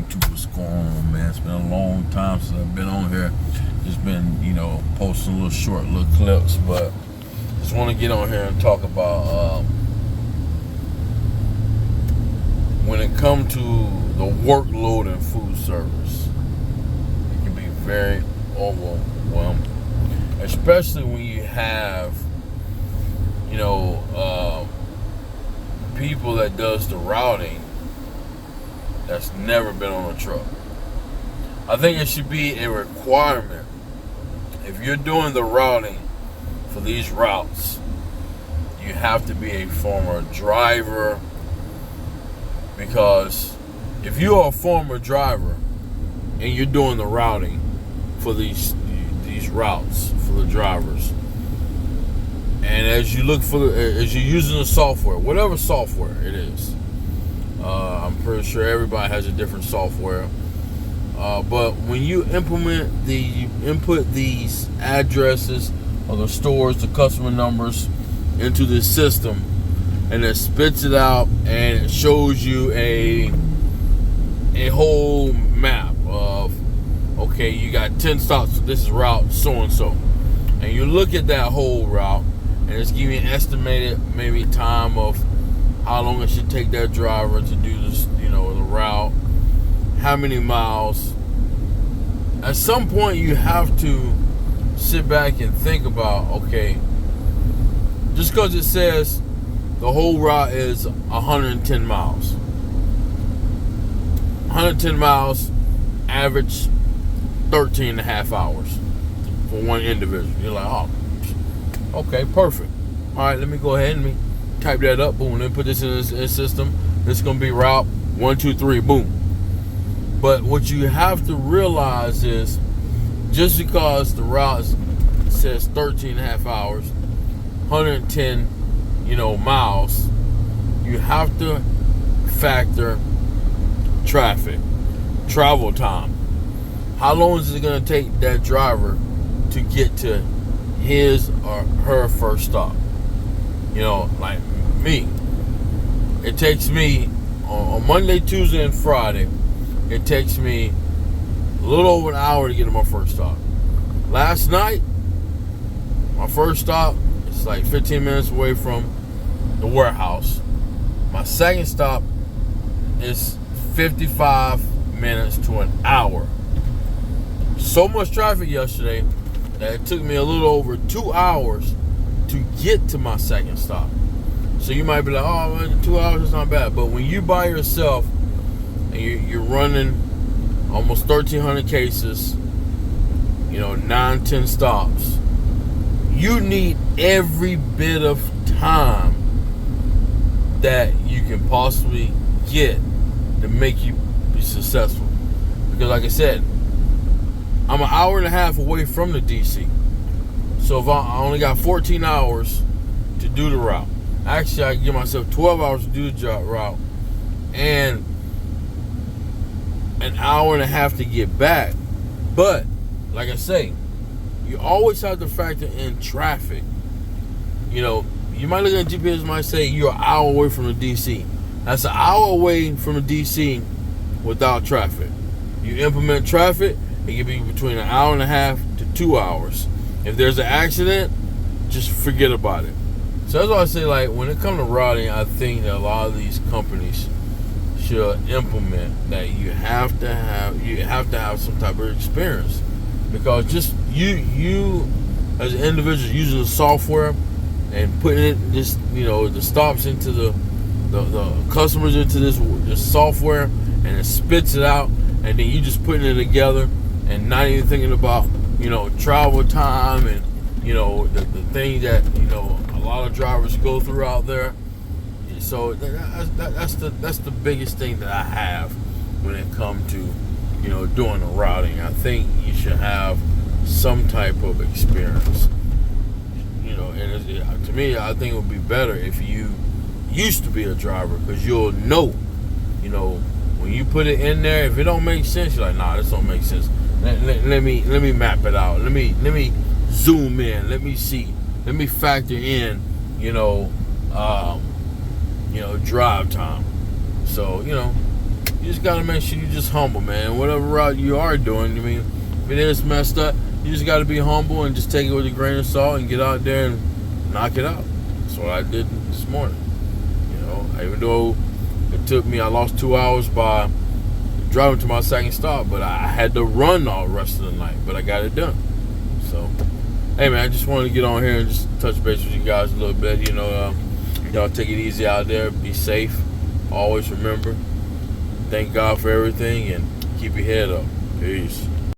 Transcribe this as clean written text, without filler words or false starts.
YouTube, what's going on, man? It's been a long time since I've been on here. Just been, posting little short little clips, but just want to get on here and talk about when it comes to the workload in food service. It can be very overwhelming, especially when you have, people that does the routing that's never been on a truck. I think it should be a requirement. If you're doing the routing for these routes, you have to be a former driver, because if you are a former driver and you're doing the routing for these routes for the drivers, and as you look as you're using the software, whatever software it is, I'm pretty sure everybody has a different software. But when you input these addresses of the stores, the customer numbers into this system, and it spits it out and it shows you a whole map of, okay, you got 10 stops, this is route so-and-so. And you look at that whole route, and it's giving you an estimated maybe time of how long it should take that driver to do this, the route, how many miles. At some point, you have to sit back and think about, okay, just because it says the whole route is 110 miles. 110 miles, average 13 and a half hours for one individual. You're like, oh, okay, perfect. All right, let me go ahead and type that up. Boom, let me put this in this system. This is going to be route 1, 2, 3, boom. But what you have to realize is, just because the route says 13 and a half hours, 110, miles, you have to factor traffic, travel time. How long is it going to take that driver to get to his or her first stop? Like me, it takes me on Monday, Tuesday, and Friday, it takes me a little over an hour to get to my first stop. Last night, my first stop is like 15 minutes away from the warehouse. My second stop is 55 minutes to an hour. So much traffic yesterday that it took me a little over 2 hours to get to my second stop. So you might be like, oh, man, 2 hours is not bad. But when you by yourself and you're running almost 1,300 cases, 9, 10 stops, you need every bit of time that you can possibly get to make you be successful. Because like I said, I'm an hour and a half away from the DC. So if I only got 14 hours to do the route, actually I can give myself 12 hours to do the route and an hour and a half to get back. But like I say, you always have to factor in traffic. You might look at GPS, might say you're an hour away from the DC. That's an hour away from the DC without traffic. You implement traffic, it can be between an hour and a half to 2 hours. If there's an accident, just forget about it. So that's why I say, like, when it comes to routing, I think that a lot of these companies should implement that you have to have some type of experience, because just you as an individual using the software and putting it the stops into the customers into this software, and it spits it out, and then you just putting it together and not even thinking about travel time and the thing that a lot of drivers go through out there. So that's the biggest thing that I have when it comes to doing the routing. I think you should have some type of experience. And to me, I think it would be better if you used to be a driver, because you'll know, when you put it in there, if it don't make sense, you're like, nah, this don't make sense. Let me map it out. Let me zoom in. Let me see. Let me factor in, drive time. So, you just gotta make sure you just humble, man. Whatever route you are doing, I mean, if it is messed up, you just gotta be humble and just take it with a grain of salt and get out there and knock it out. That's what I did this morning. You know, even though it took me, I lost 2 hours by driving to my second stop, but I had to run all the rest of the night, but I got it done. So, hey man, I just wanted to get on here and just touch base with you guys a little bit. You know, y'all take it easy out there, be safe. Always remember, thank God for everything, and keep your head up. Peace.